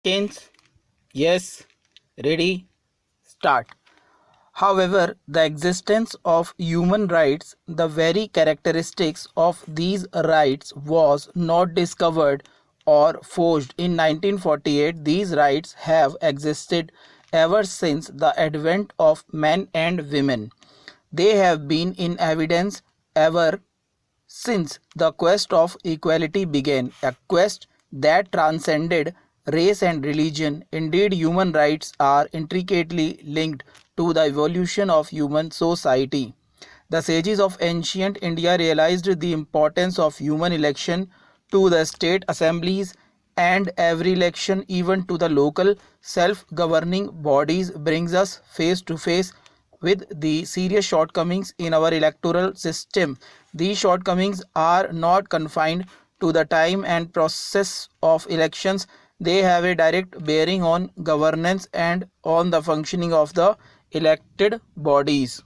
seconds. Yes, ready, start. However, the existence of human rights, the very characteristics of these rights, was not discovered or forged in 1948. These rights have existed ever since the advent of men and women. They have been in evidence ever since the quest of equality began, a quest that transcended race and religion. Indeed, human rights are intricately linked to the evolution of human society. The sages of ancient India realized the importance of human election to the state assemblies, and every election, even to the local self-governing bodies, brings us face to face with the serious shortcomings in our electoral system. These shortcomings are not confined to the time and process of elections. They have a direct bearing on governance and on the functioning of the elected bodies.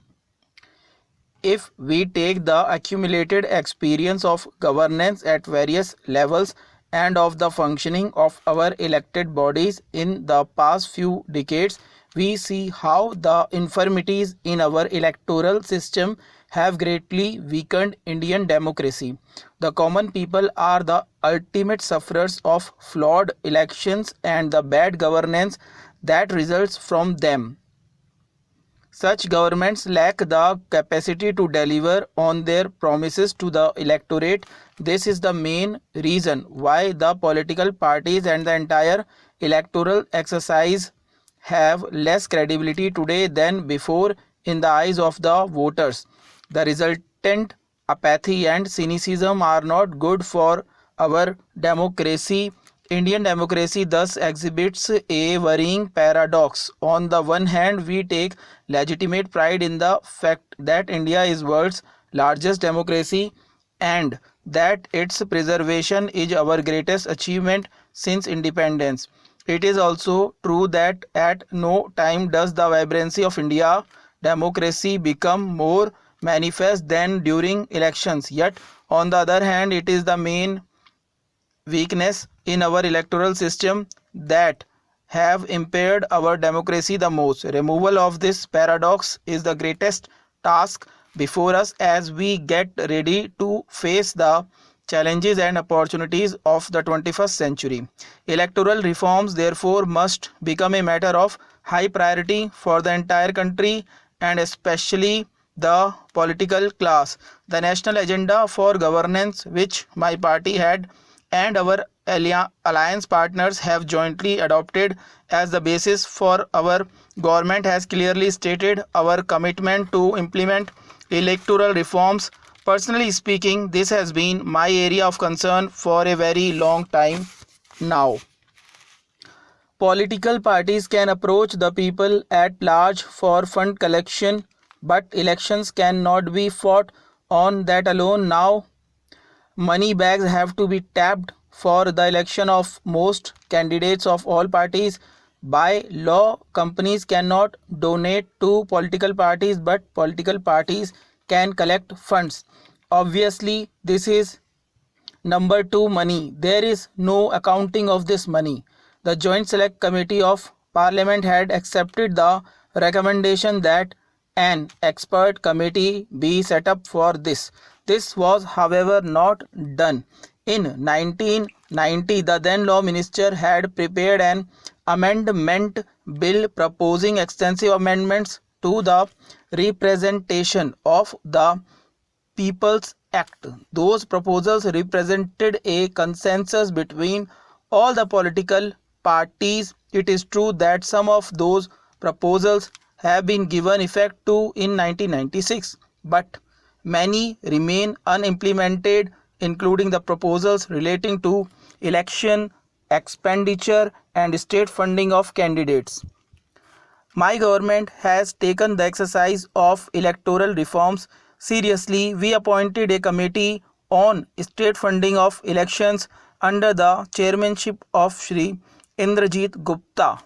If we take the accumulated experience of governance at various levels and of the functioning of our elected bodies in the past few decades, we see how the infirmities in our electoral system have greatly weakened Indian democracy. The common people are the ultimate sufferers of flawed elections and the bad governance that results from them. Such governments lack the capacity to deliver on their promises to the electorate. This is the main reason why the political parties and the entire electoral exercise have less credibility today than before in the eyes of the voters. The resultant apathy and cynicism are not good for our democracy. Indian democracy thus exhibits a worrying paradox. On the one hand, we take legitimate pride in the fact that India is world's largest democracy and that its preservation is our greatest achievement since independence. It is also true that at no time does the vibrancy of India democracy become more manifest than during elections. Yet, on the other hand, it is the main weakness in our electoral system that have impaired our democracy the most. Removal of this paradox is the greatest task before us as we get ready to face the challenges and opportunities of the 21st century. Electoral reforms therefore must become a matter of high priority for the entire country and especially the political class. The national agenda for governance, which my party had and our alliance partners have jointly adopted as the basis for our government, has clearly stated our commitment to implement electoral reforms. Personally speaking, this has been my area of concern for a very long time now. Political parties can approach the people at large for fund collection, but elections cannot be fought on that alone. Now, money bags have to be tapped for the election of most candidates of all parties. By law, companies cannot donate to political parties, but political parties can collect funds. Obviously, this is number two, money. There is no accounting of this money. The Joint Select Committee of Parliament had accepted the recommendation that an expert committee be set up for this. This was, however, not done. In 1990, the then law minister had prepared an amendment bill proposing extensive amendments to the Representation of the People's Act. Those proposals represented a consensus between all the political parties. It is true that some of those proposals have been given effect to in 1996, but many remain unimplemented, including the proposals relating to election, expenditure, and state funding of candidates. My government has taken the exercise of electoral reforms seriously. We appointed a committee on state funding of elections under the chairmanship of Shri Indrajit Gupta.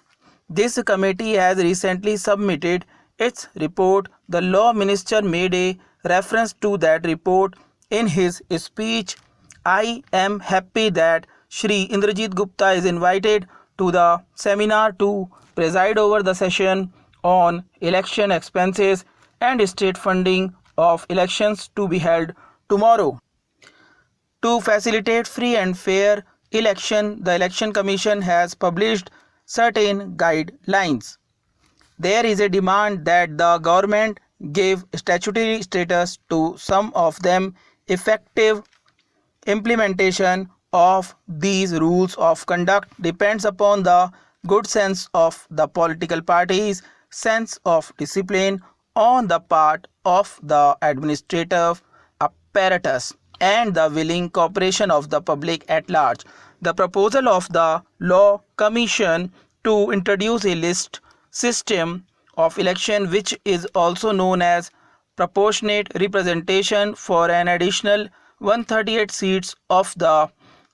This committee has recently submitted its report. The law minister made a reference to that report in his speech. I am happy that Shri Indrajit Gupta is invited to the seminar to preside over the session on election expenses and state funding of elections to be held tomorrow. To facilitate free and fair election, the Election Commission has published certain guidelines. There is a demand that the government give statutory status to some of them. Effective implementation of these rules of conduct depends upon the good sense of the political parties, sense of discipline on the part of the administrative apparatus, and the willing cooperation of the public at large. The proposal of the Law Commission to introduce a list system of election, which is also known as proportionate representation for an additional 138 seats of the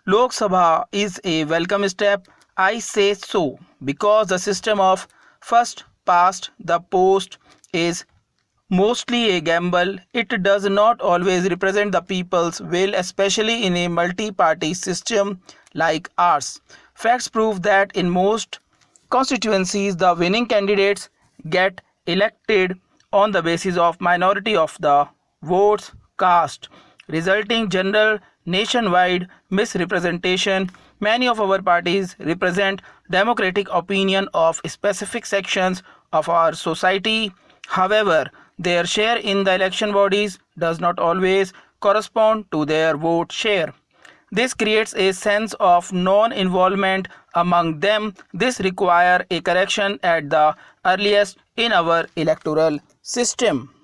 Lok Sabha, is a welcome step. I say so because the system of first past the post is mostly a gamble. It does not always represent the people's will, especially in a multi-party system like ours. Facts prove that in most constituencies, the winning candidates get elected on the basis of minority of the votes cast, resulting general nationwide misrepresentation. Many of our parties represent democratic opinion of specific sections of our society. However, their share in the election bodies does not always correspond to their vote share. This creates a sense of non-involvement among them. This requires a correction at the earliest in our electoral system.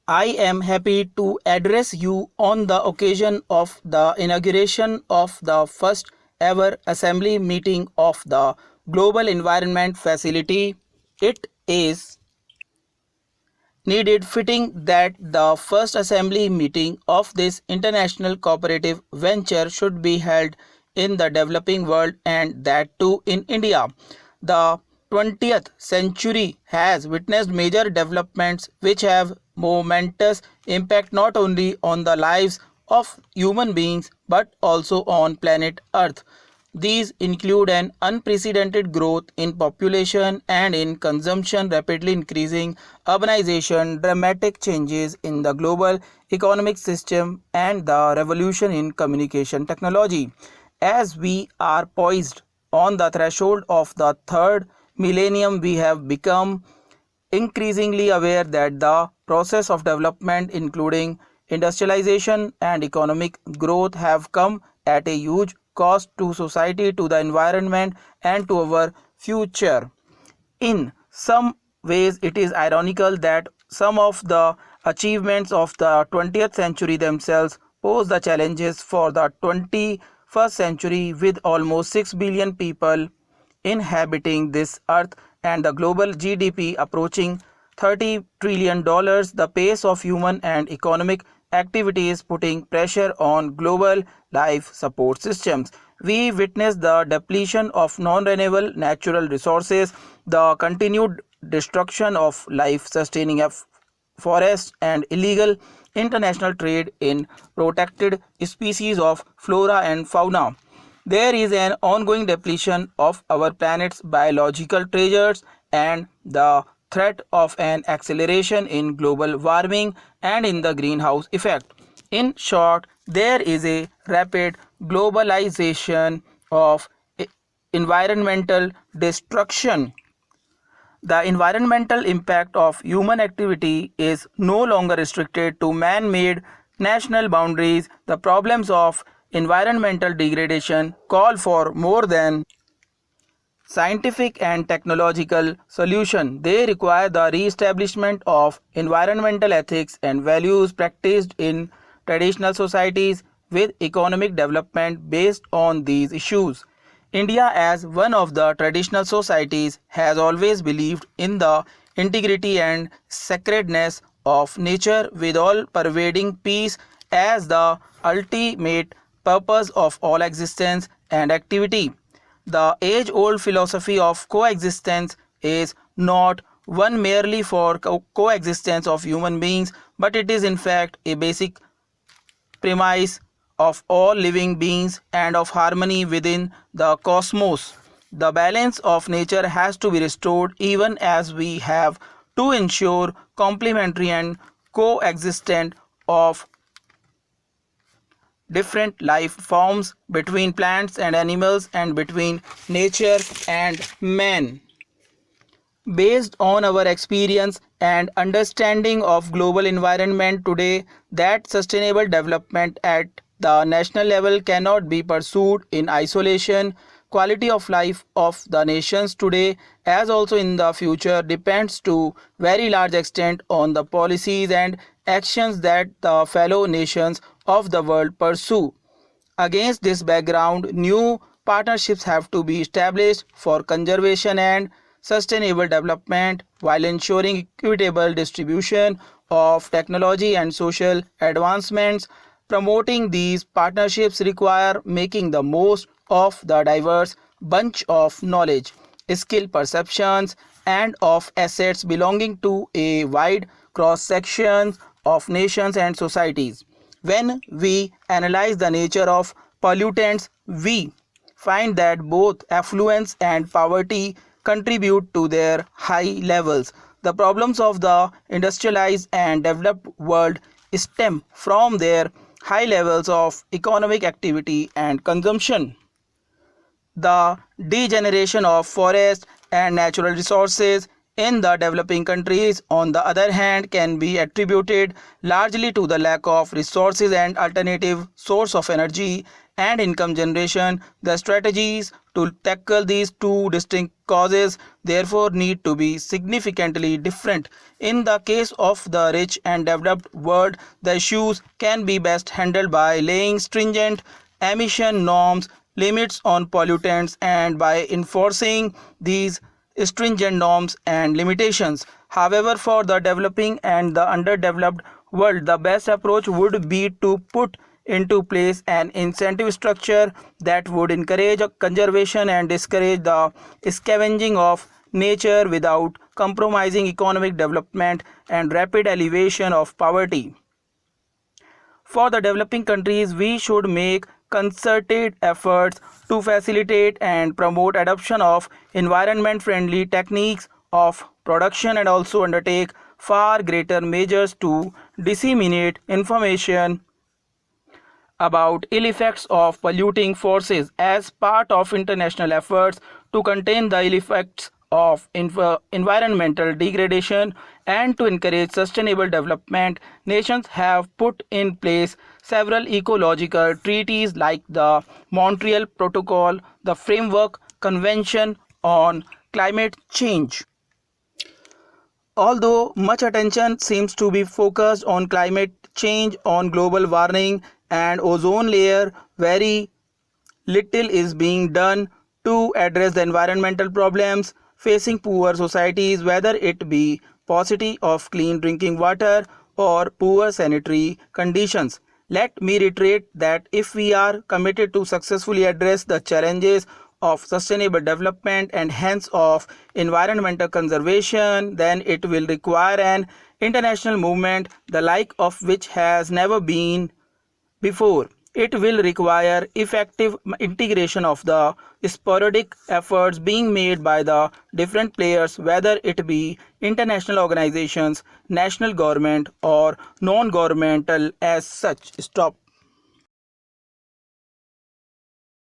I am happy to address you on the occasion of the inauguration of the first ever assembly meeting of the Global Environment Facility. It is needed fitting that the first assembly meeting of this international cooperative venture should be held in the developing world, and that too in India. The 20th century has witnessed major developments which have momentous impact not only on the lives of human beings but also on planet Earth. These include an unprecedented growth in population and in consumption, rapidly increasing urbanization, dramatic changes in the global economic system, and the revolution in communication technology. As we are poised on the threshold of the third millennium, we have become increasingly aware that the process of development, including industrialization and economic growth, have come at a huge cost to society, to the environment, and to our future. In some ways, it is ironical that some of the achievements of the 20th century themselves pose the challenges for the 21st century, with almost 6 billion people inhabiting this earth and the global GDP approaching $30 trillion. The pace of human and economic activity is putting pressure on global life support systems. We witness the depletion of non-renewable natural resources, the continued destruction of life-sustaining forests, and illegal international trade in protected species of flora and fauna. There is an ongoing depletion of our planet's biological treasures and the threat of an acceleration in global warming and in the greenhouse effect. In short, there is a rapid globalization of environmental destruction. The environmental impact of human activity is no longer restricted to man-made national boundaries. The problems of environmental degradation call for more than scientific and technological solution. They require the re-establishment of environmental ethics and values practiced in traditional societies, with economic development based on these issues. India, as one of the traditional societies, has always believed in the integrity and sacredness of nature, with all pervading peace as the ultimate purpose of all existence and activity. The age-old philosophy of coexistence is not one merely for coexistence of human beings, but it is in fact a basic premise of all living beings and of harmony within the cosmos. The balance of nature has to be restored even as we have to ensure complementary and coexistence of different life forms between plants and animals and between nature and man. Based on our experience and understanding of global environment today, that sustainable development at the national level cannot be pursued in isolation. Quality of life of the nations today as also in the future depends to very large extent on the policies and actions that the fellow nations of the world pursue. Against this background, new partnerships have to be established for conservation and sustainable development while ensuring equitable distribution of technology and social advancements. Promoting these partnerships require making the most of the diverse bunch of knowledge, skill perceptions, and of assets belonging to a wide cross section of nations and societies. When we analyze the nature of pollutants, we find that both affluence and poverty contribute to their high levels. The problems of the industrialized and developed world stem from their high levels of economic activity and consumption. The degeneration of forests and natural resources in the developing countries, on the other hand, can be attributed largely to the lack of resources and alternative source of energy and income generation. The strategies to tackle these two distinct causes therefore need to be significantly different. In the case of the rich and developed world, the issues can be best handled by laying stringent emission norms, limits on pollutants, and by enforcing these stringent norms and limitations. However, for the developing and the underdeveloped world, the best approach would be to put into place an incentive structure that would encourage conservation and discourage the scavenging of nature without compromising economic development and rapid elevation of poverty. For the developing countries, we should make concerted efforts to facilitate and promote adoption of environment friendly techniques of production and also undertake far greater measures to disseminate information about ill effects of polluting forces as part of international efforts to contain the ill effects of environmental degradation and to encourage sustainable development. Nations have put in place several ecological treaties like the Montreal Protocol, the Framework Convention on Climate Change. Although much attention seems to be focused on climate change, on global warming and ozone layer, very little is being done to address the environmental problems facing poor societies, whether it be paucity of clean drinking water or poor sanitary conditions. Let me reiterate that if we are committed to successfully address the challenges of sustainable development and hence of environmental conservation, then it will require an international movement the like of which has never been before. It will require effective integration of the sporadic efforts being made by the different players, whether it be international organizations, national government, or non-governmental as such. Stop.